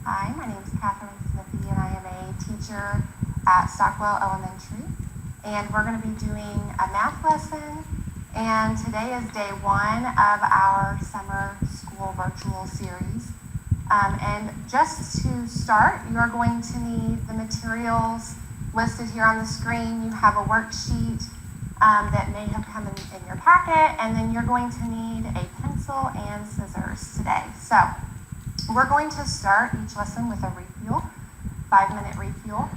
Hi, my name is Catherine Smithy, and I am a teacher at Stockwell Elementary. And we're going to be doing a math lesson. And today is day one of our summer school virtual series. And just to start, you're going to need the materials listed here on the screen. You have a worksheet that may have come in your packet, and then you're going to need a pencil and scissors today. So we're going to start each lesson with a refuel, 5-minute refuel.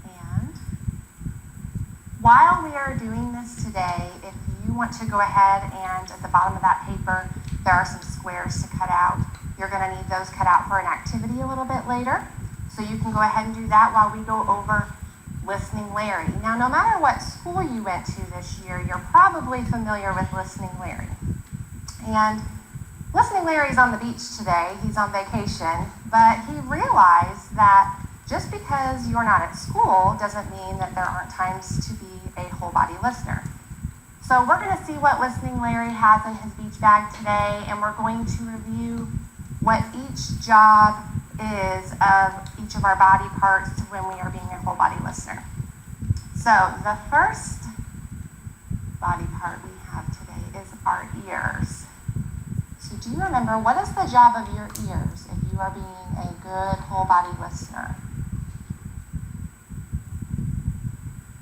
And while we are doing this today, if you want to go ahead and at the bottom of that paper, there are some squares to cut out. You're going to need those cut out for an activity a little bit later. So you can go ahead and do that while we go over Listening Larry. Now, no matter what school you went to this year, you're probably familiar with Listening Larry. And Listening Larry's on the beach today. He's on vacation, but he realized that just because you're not at school doesn't mean that there aren't times to be a whole body listener. So we're going to see what Listening Larry has in his beach bag today, and we're going to review what each job is of each of our body parts when we are being a whole body listener. So the first body part we have today is our ears. So do you remember, what is the job of your ears if you are being a good whole body listener?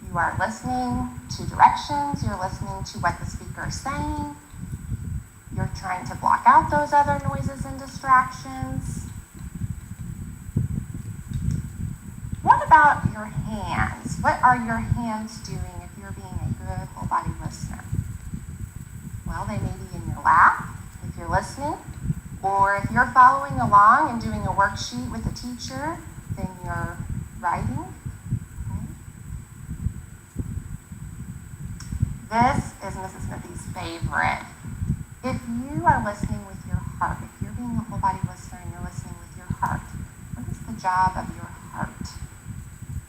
You are listening to directions, you're listening to what the speaker is saying, you're trying to block out those other noises and distractions. What about your hands? What are your hands doing if you're being a good whole body listener? Well, they may be in your lap if you're listening, or if you're following along and doing a worksheet with the teacher, then you're writing. Okay. This is Mrs. Smithy's favorite. If you are listening with your heart, if you're being a whole body listener and you're listening with your heart, what is the job of your heart?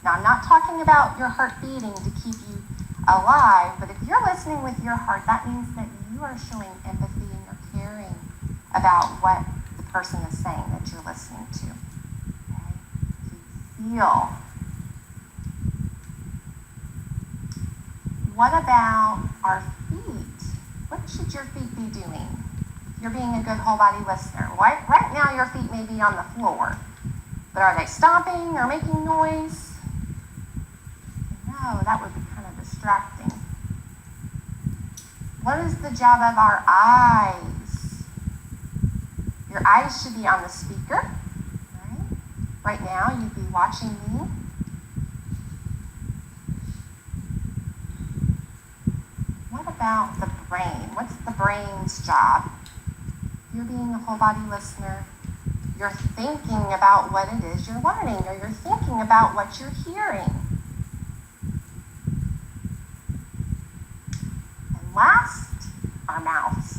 Now, I'm not talking about your heart beating to keep you alive, but if you're listening with your heart, that means that you are showing empathy and you're caring about what the person is saying that you're listening to. Okay? So you feel. What about our feet? What should your feet be doing? You're being a good whole body listener. Right now your feet may be on the floor, but are they stomping or making noise? No, that would be kind of distracting. What is the job of our eyes? Your eyes should be on the speaker, right? Right now you'd be watching me. What about the brain? What's the brain's job? You're being a whole body listener. You're thinking about what it is you're learning, or you're thinking about what you're hearing. And last, our mouths.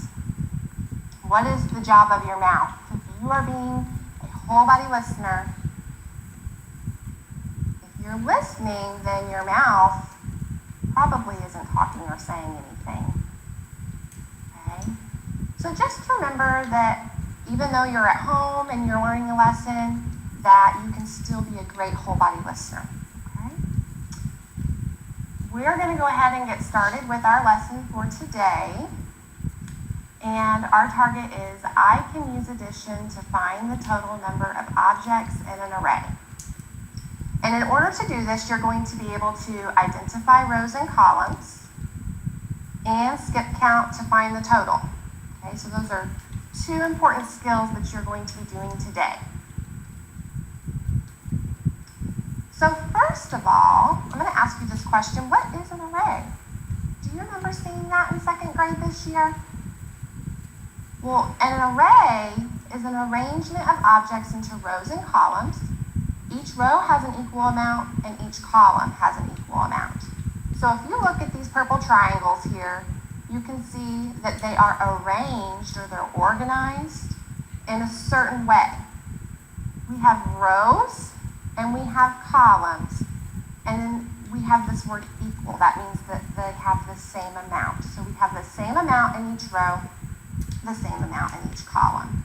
What is the job of your mouth? If you are being a whole body listener, if you're listening, then your mouth probably isn't talking or saying anything. Okay? So just remember that even though you're at home and you're learning a lesson, that you can still be a great whole body listener. Okay? We're going to go ahead and get started with our lesson for today. And our target is I can use addition to find the total number of objects in an array. And in order to do this, you're going to be able to identify rows and columns and skip count to find the total. Okay, so those are two important skills that you're going to be doing today. So first of all, I'm going to ask you this question. What is an array? Do you remember seeing that in second grade this year? Well, an array is an arrangement of objects into rows and columns. Each row has an equal amount and each column has an equal amount. So if you look at these purple triangles here, you can see that they are arranged, or they're organized in a certain way. We have rows and we have columns, and then we have this word equal. That means that they have the same amount. So we have the same amount in each row, the same amount in each column.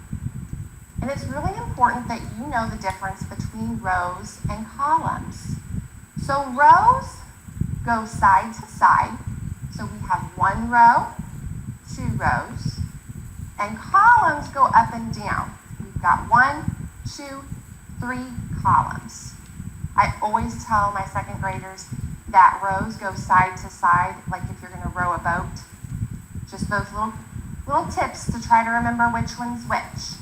And it's really important that you know the difference between rows and columns. So rows go side to side. So we have one row, two rows, and columns go up and down. We've got 1, 2, 3 columns. I always tell my second graders that rows go side to side, like if you're going to row a boat. Just those little tips to try to remember which one's which.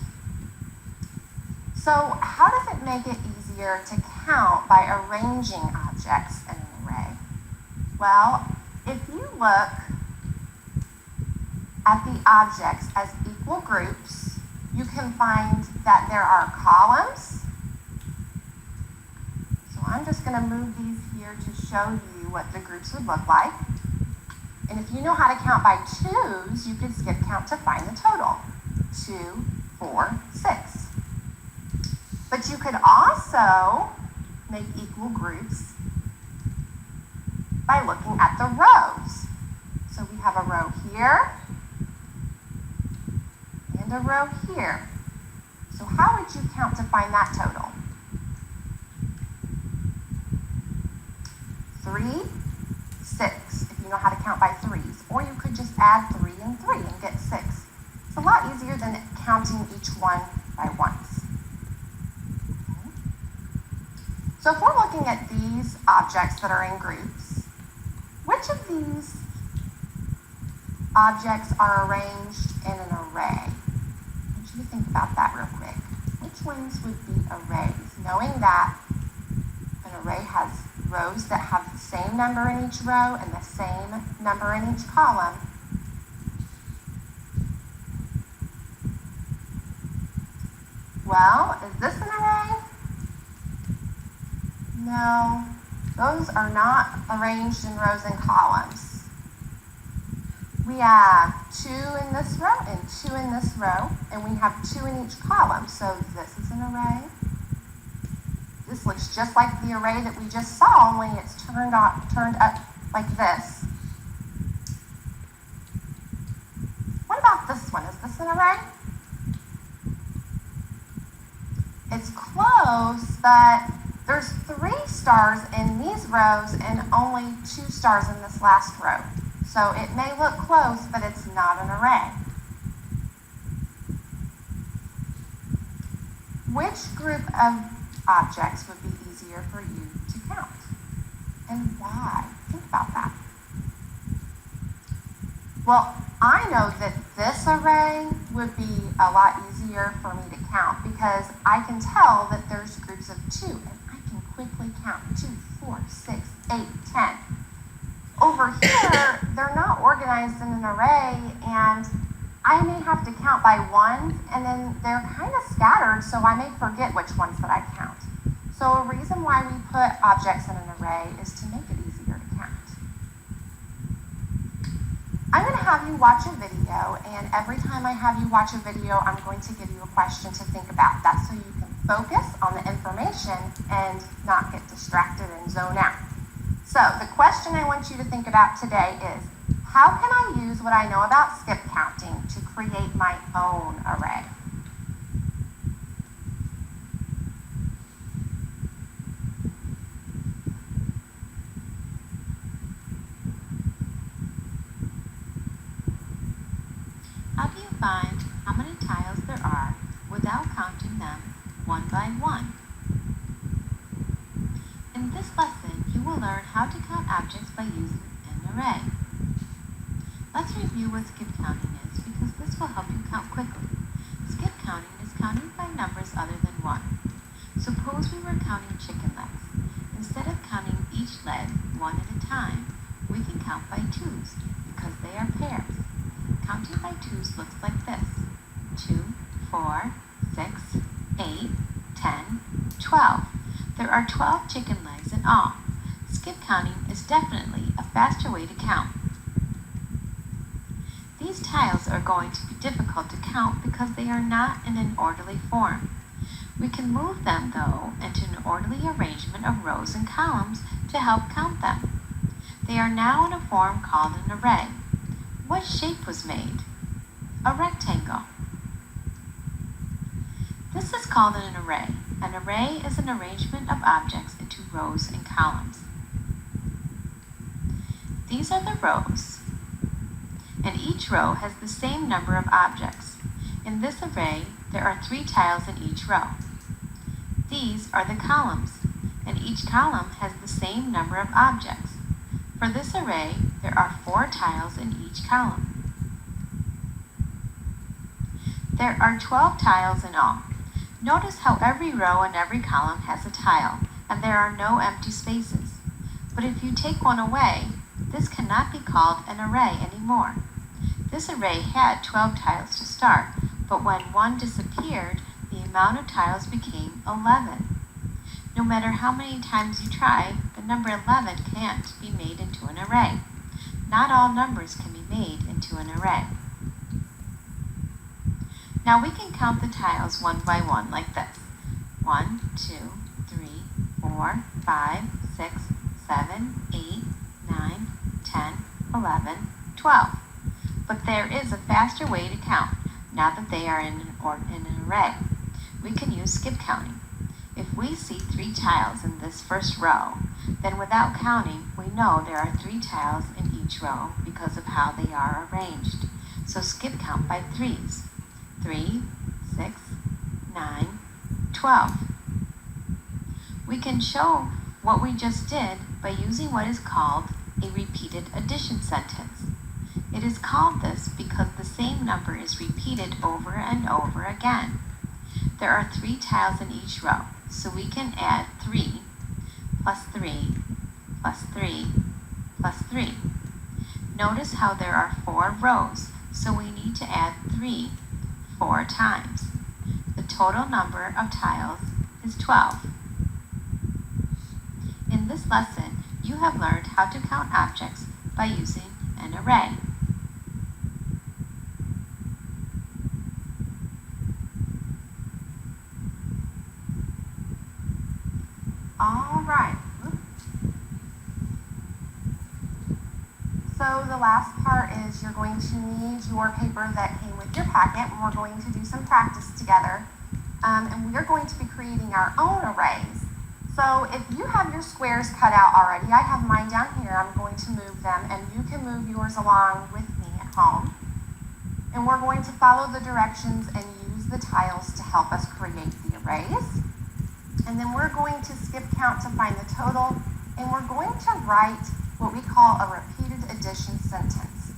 So how does it make it easier to count by arranging objects in an array? Well, if you look at the objects as equal groups, you can find that there are columns. So I'm just going to move these here to show you what the groups would look like. And if you know how to count by twos, you could skip count to find the total. 2, 4, 6. But you could also make equal groups by looking at the rows. So we have a row here and a row here. So how would you count to find that total? 3, 6, if you know how to count by threes. Or you could just add 3 and 3 and get 6. It's a lot easier than counting each one by ones. Okay. So if we're looking at these objects that are in groups, which of these objects are arranged in an array? I want you to think about that real quick. Which ones would be arrays? Knowing that an array has rows that have the same number in each row and the same number in each column. Well, is this an array? No, those are not arranged in rows and columns. We have 2 in this row and 2 in this row, and we have 2 in each column. So this is an array. This looks just like the array that we just saw, only it's turned up like this. What about this one? Is this an array? It's close, but there's 3 stars in these rows and only 2 stars in this last row. So it may look close, but it's not an array. Which group of objects would be easier for you to count? And why? Think about that. Well, I know that this array would be a lot easier for me to count because I can tell that there's groups of 2 and I can quickly count 2, 4, 6, 8, 10. Over here, they're not organized in an array and I may have to count by ones and then they're kind of scattered, so I may forget which ones that I count. So a reason why we put objects in an array is to make it easier to count. I'm going to have you watch a video, and every time I have you watch a video, I'm going to give you a question to think about. That's so you can focus on the information and not get distracted and zone out. So the question I want you to think about today is, how can I use what I know about skip counting to create my own array? How do you find how many tiles there are without counting them one by one? In this lesson, you will learn how to count objects by using an array. Let's review what skip counting is because this will help you count quickly. Skip counting is counting by numbers other than 1. Suppose we were counting chicken legs. Instead of counting each leg one at a time, we can count by twos because they are pairs. Counting by twos looks like this: 2, 4, 6, 8, 10, 12. There are 12 chicken legs in all. Skip counting is definitely a faster way to count. These tiles are going to be difficult to count because they are not in an orderly form. We can move them, though, into an orderly arrangement of rows and columns to help count them. They are now in a form called an array. What shape was made? A rectangle. This is called an array. An array is an arrangement of objects into rows and columns. These are the rows, and each row has the same number of objects. In this array, there are 3 tiles in each row. These are the columns, and each column has the same number of objects. For this array, there are 4 tiles in each column. There are 12 tiles in all. Notice how every row and every column has a tile, and there are no empty spaces. But if you take one away, this cannot be called an array anymore. This array had 12 tiles to start, but when one disappeared, the amount of tiles became 11. No matter how many times you try, the number 11 can't be made into an array. Not all numbers can be made into an array. Now we can count the tiles one by one like this. 1, 2, 3, 4, 5, 6, 7, 8, 9, 10, 11, 12. But there is a faster way to count, now that they are in an array. We can use skip counting. If we see 3 tiles in this first row, then without counting, we know there are 3 tiles in each row because of how they are arranged. So skip count by 3s. 3, 6, 9, 12. We can show what we just did by using what is called a repeated addition sentence. It is called this because the same number is repeated over and over again. There are 3 tiles in each row, so we can add 3 plus 3 plus 3 plus 3. Notice how there are 4 rows, so we need to add 3 4 times. The total number of tiles is 12. In this lesson, you have learned how to count objects by using an array. All right. So the last part is you're going to need your paper that came with your packet, and we're going to do some practice together. And we are going to be creating our own arrays. So if you have your squares cut out already, I have mine down here. I'm going to move them, and you can move yours along with me at home. And we're going to follow the directions and use the tiles to help us create the arrays. And then we're going to skip count to find the total, and we're going to write what we call a repeated addition sentence.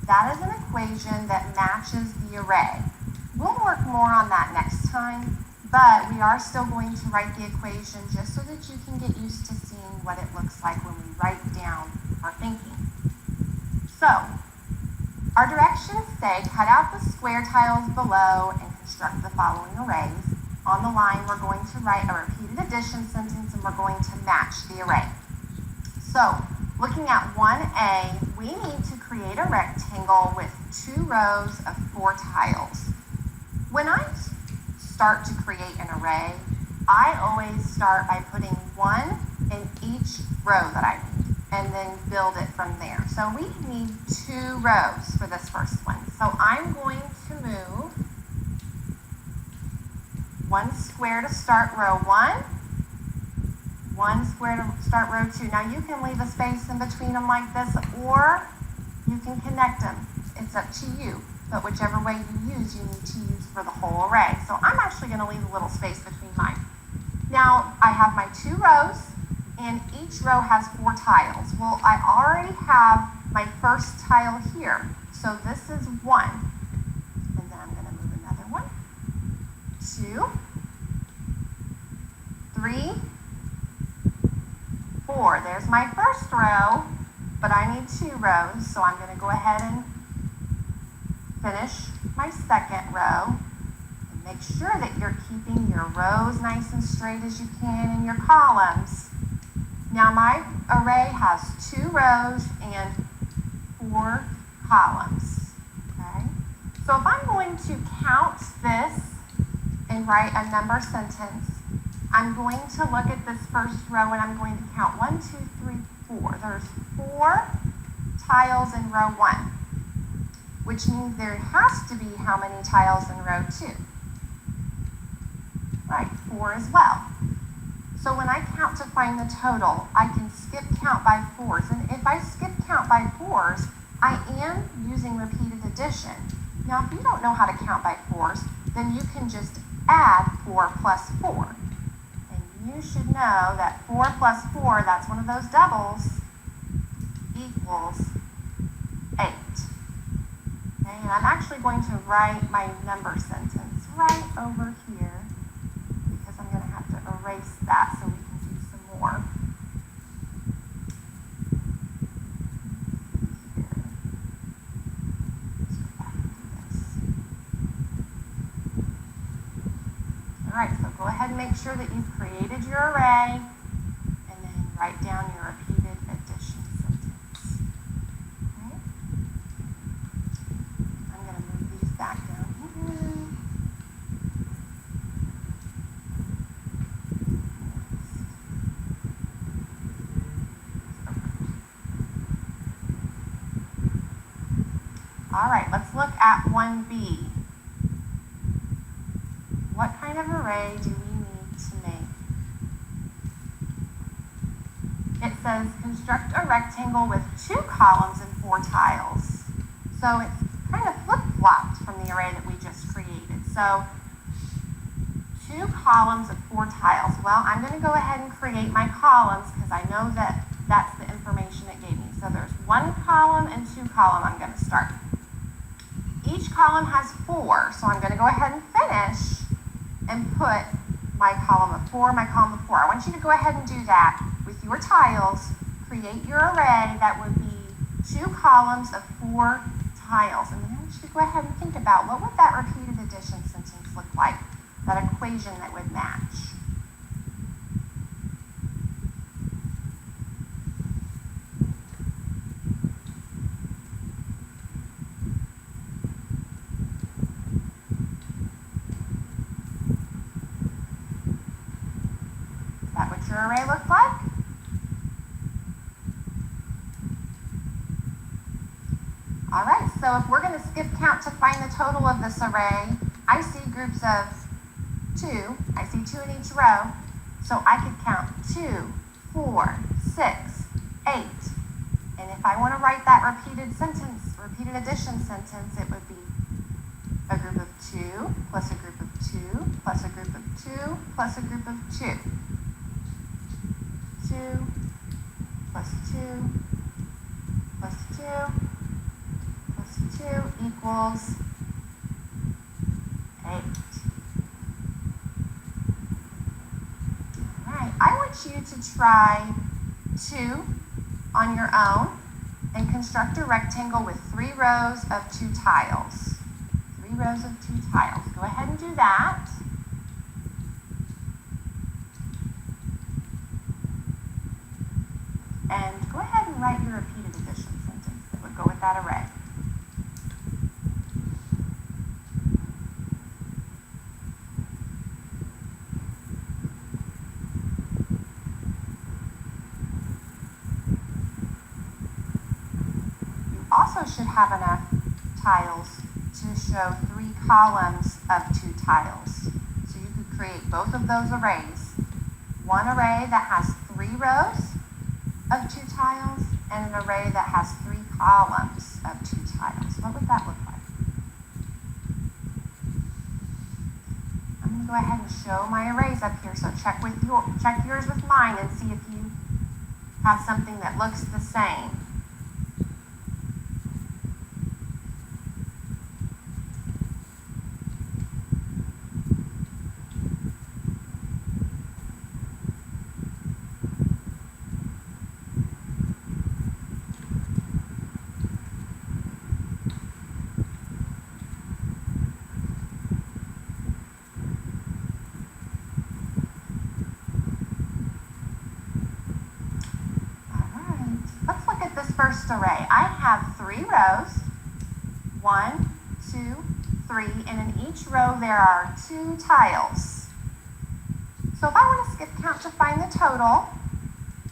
That is an equation that matches the array. We'll work more on that next time, but we are still going to write the equation just so that you can get used to seeing what it looks like when we write down our thinking. So, our directions say cut out the square tiles below and construct the following arrays. On the line, we're going to write a repeated addition sentence, and we're going to match the array. So, looking at 1A, we need to create a rectangle with 2 rows of 4 tiles. When I start to create an array, I always start by putting 1 in each row that I need, and then build it from there. So we need 2 rows for this first one. So I'm going to move 1 square to start row 1, 1 square to start row 2. Now you can leave a space in between them like this, or you can connect them. It's up to you, but whichever way you use, you need to use for the whole array. So I'm actually going to leave a little space between mine. Now I have my 2 rows, and each row has 4 tiles. Well, I already have my first tile here, so this is 1. And then I'm going to move another one, 2, 3, 4. There's my first row, but I need 2 rows, so I'm going to go ahead and finish my second row. And make sure that you're keeping your rows nice and straight as you can and your columns. Now my array has 2 rows and 4 columns. Okay? So if I'm going to count this and write a number sentence, I'm going to look at this first row and I'm going to count 1, 2, 3, 4. There's 4 tiles in row 1, which means there has to be how many tiles in row 2? Right, 4 as well. So when I count to find the total, I can skip count by 4s. And if I skip count by 4s, I am using repeated addition. Now, if you don't know how to count by 4s, then you can just add 4 plus 4. And you should know that 4 plus 4, that's one of those doubles, equals 8. Okay, and I'm actually going to write my number sentence right over here because I'm going to have to erase that so we can do some more. Here. Let's go back and do this. All right, so go ahead and make sure that you've created your array and then write down your repeated addition sentence. Okay? I'm going to move these back down here. All right, let's look at 1B. What kind of array do we need to make? It says construct a rectangle with 2 columns and 4 tiles. So it's kind of flip-flopped from the array that we just created. So 2 columns of 4 tiles. Well, I'm going to go ahead and create my columns because I know that that's the information it gave me. So there's 1 column and 2 column I'm going to start. Each column has 4, so I'm going to go ahead and finish and put my column of 4, my column of 4. I want you to go ahead and do that with your tiles. Create your array that would be 2 columns of 4 tiles. And then I want you to go ahead and think about what would that repeated addition sentence look like, that equation that would match. Is that what your array looked like? All right, so if we're going to skip count to find the total of this array, I see groups of 2. I see 2 in each row. So I could count 2, 4, 6, 8. And if I want to write that repeated addition sentence, it would be a group of 2 plus a group of 2 plus a group of 2 plus a group of 2. 2 plus 2 plus 2 plus 2 equals 8. All right, I want you to try 2 on your own and construct a rectangle with 3 rows of 2 tiles. 3 rows of 2 tiles. Go ahead and do that. And go ahead and write your repeated addition sentence that would go with that array. You also should have enough tiles to show 3 columns of 2 tiles. So you could create both of those arrays. One array that has 3 rows of 2 tiles and an array that has 3 columns of 2 tiles. What would that look like? I'm going to go ahead and show my arrays up here. So check yours with mine and see if you have something that looks the same. First array. I have 3 rows, 1, 2, 3, and in each row there are 2 tiles. So if I want to skip count to find the total,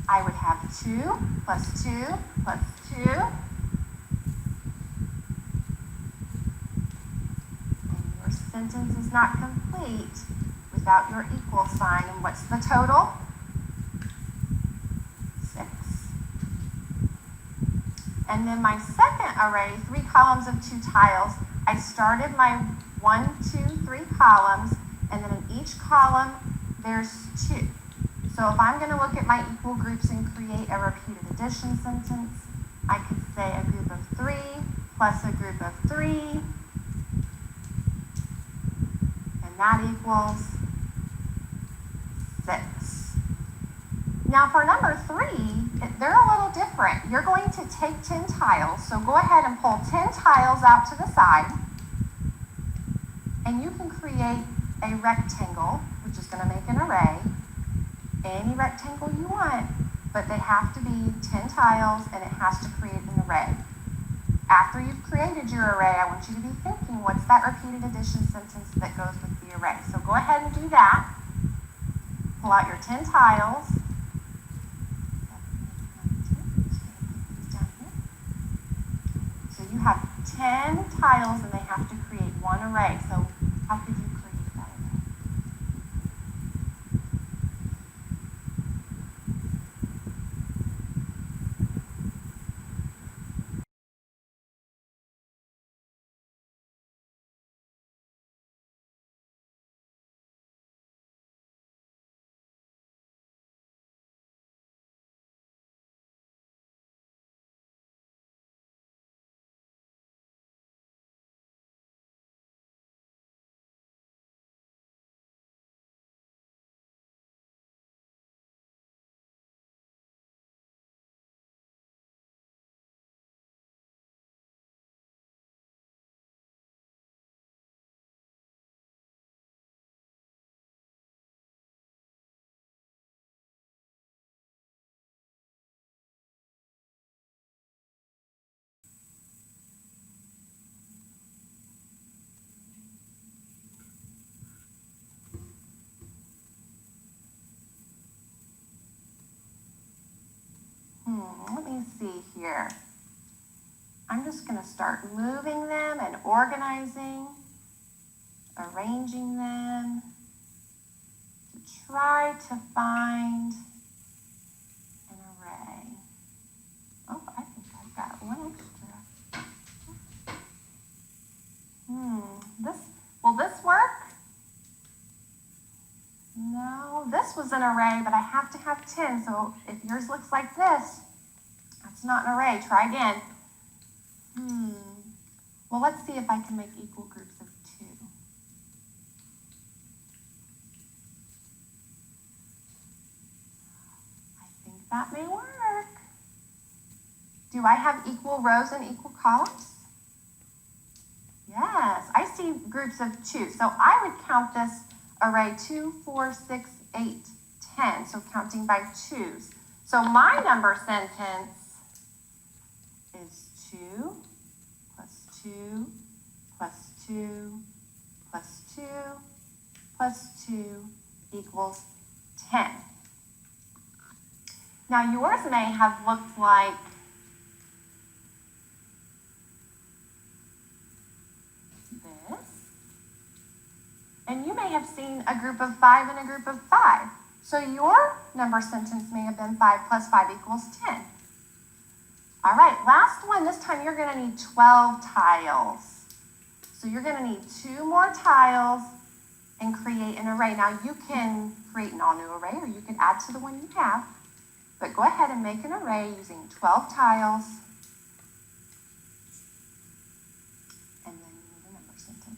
I would have 2 plus 2 plus 2. And your sentence is not complete without out your equal sign. And what's the total? 6. And then my second array, 3 columns of 2 tiles, I started my 1, 2, 3 columns, and then in each column, there's 2. So if I'm going to look at my equal groups and create a repeated addition sentence, I could say a group of 3 plus a group of 3, and that equals 6. Now for number 3, they're a little different. You're going to take 10 tiles, so go ahead and pull 10 tiles out to the side, and you can create a rectangle, which is going to make an array, any rectangle you want, but they have to be 10 tiles and it has to create an array. After you've created your array, I want you to be thinking, what's that repeated addition sentence that goes with the array? So go ahead and do that. Pull out your 10 tiles. So you have 10 tiles and they have to create one array. So how could you create that array? Let me see here. I'm just going to start moving them and organizing, arranging them to try to find an array. Oh, I think I've got one extra. Will this work? No, this was an array, but I have to have 10, so if yours looks like this, that's not an array. Try again. Well, let's see if I can make equal groups of 2. I think that may work. Do I have equal rows and equal columns? Yes, I see groups of 2. So I would count this array 2, 4, 6, 8, 10. So counting by 2s. So my number sentence is 2 plus 2 plus 2 plus 2 plus 2 equals 10. Now yours may have looked like this. And you may have seen a group of 5 and a group of 5. So your number sentence may have been 5 plus 5 equals 10. All right, last one. This time you're going to need 12 tiles. So you're going to need 2 more tiles and create an array. Now you can create an all-new array or you can add to the one you have. But go ahead and make an array using 12 tiles. And then you need a number sentence.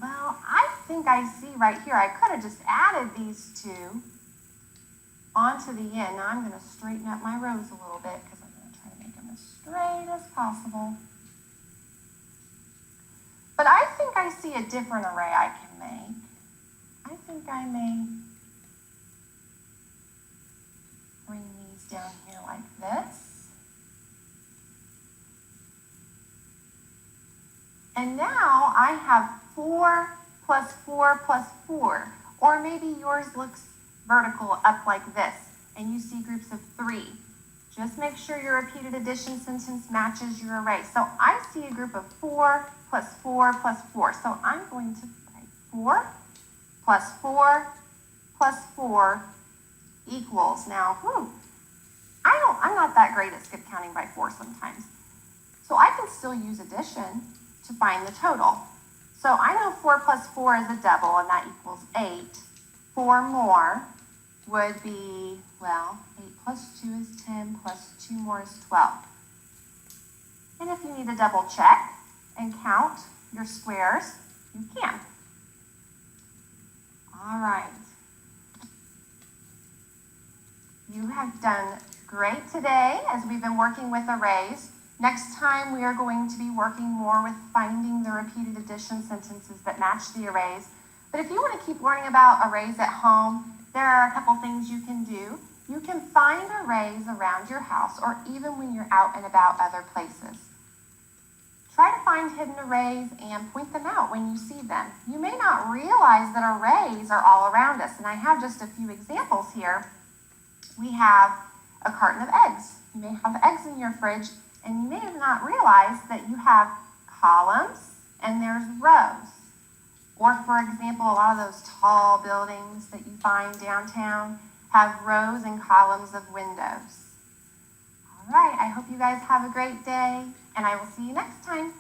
Well, I think I see right here, I could have just added these 2 onto the end. Now I'm going to straighten up my rows a little bit because I'm going to try to make them as straight as possible. But I think I see a different array I can make. I think I may down here like this. And now I have 4 plus 4 plus 4. Or maybe yours looks vertical up like this, and you see groups of 3. Just make sure your repeated addition sentence matches your array. So I see a group of 4 plus 4 plus 4. So I'm going to write 4 plus 4 plus 4 equals. Now, I'm not that great at skip counting by 4 sometimes. So I can still use addition to find the total. So I know 4 plus 4 is a double, and that equals 8. 4 more would be, 8 plus 2 is 10, plus 2 more is 12. And if you need to double check and count your squares, you can. All right. You have done great today as we've been working with arrays. Next time we are going to be working more with finding the repeated addition sentences that match the arrays. But if you want to keep learning about arrays at home, there are a couple things you can do. You can find arrays around your house or even when you're out and about other places. Try to find hidden arrays and point them out when you see them. You may not realize that arrays are all around us, and I have just a few examples here. We have a carton of eggs. You may have eggs in your fridge, and you may have not realized that you have columns and there's rows. Or, for example, a lot of those tall buildings that you find downtown have rows and columns of windows. All right, I hope you guys have a great day, and I will see you next time.